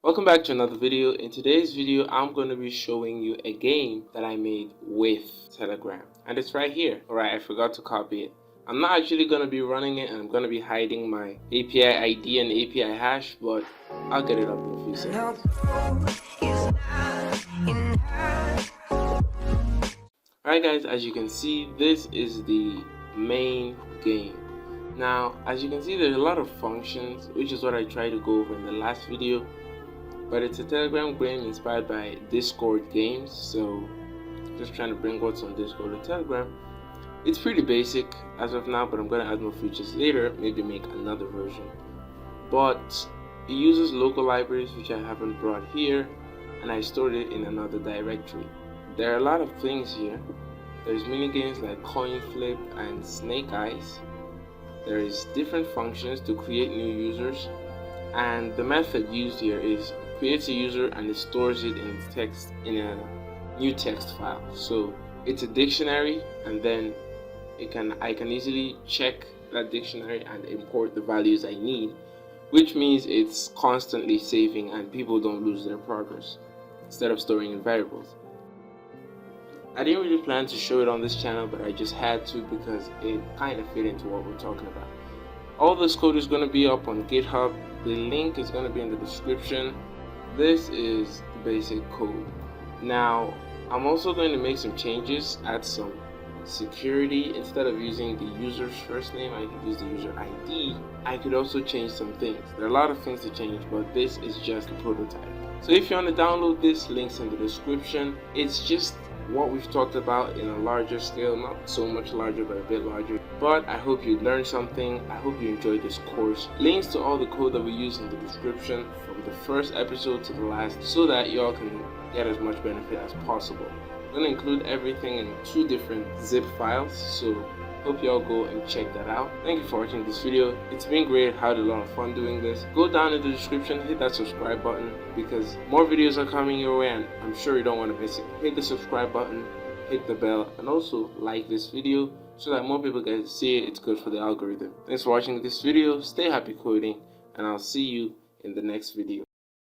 Welcome back to another video. In today's video, I'm going to be showing you a game that I made with Telegram. And it's right here. Alright, I forgot to copy it. I'm not actually going to be running it, and I'm going to be hiding my API ID and API hash, but I'll get it up in a few seconds. Alright guys, as you can see, this is the main game. Now, as you can see, there's a lot of functions, which is what I tried to go over in the last video. But it's a Telegram game inspired by Discord games, so just trying to bring what's on Discord to Telegram. It's pretty basic as of now, but I'm going to add more features later, maybe make another version. But it uses local libraries, which I haven't brought here, and I stored it in another directory. There are a lot of things here. There's mini games like coin flip and snake eyes. There is different functions to create new users, and the method used here is creates a user and it stores it in text in a new text file. So it's a dictionary, and then I can easily check that dictionary and import the values I need, which means it's constantly saving and people don't lose their progress instead of storing in variables. I didn't really plan to show it on this channel, but I just had to because it kind of fit into what we're talking about. All this code is going to be up on GitHub. The link is going to be in the description. This is the basic code. Now, I'm also going to make some changes, add some security. Instead of using the user's first name, I could use the user ID. I could also change some things. There are a lot of things to change, but this is just a prototype. So if you want to download this, links in the description. It's just what we've talked about in a larger scale, not so much larger, but a bit larger. But I hope you learned something. I hope you enjoyed this course. Links to all the code that we use in the description from the first episode to the last, so that y'all can get as much benefit as possible. I'm going to include everything in 2 different zip files, so hope y'all go and check that out. Thank you for watching this video. It's been great. I had a lot of fun doing this. Go down in the description, hit that subscribe button, because more videos are coming your way and I'm sure you don't want to miss it. Hit the subscribe button, hit the bell, and also like this video so that more people get to see it. It's good for the algorithm. Thanks for watching this video. Stay happy coding, and I'll see you in the next video.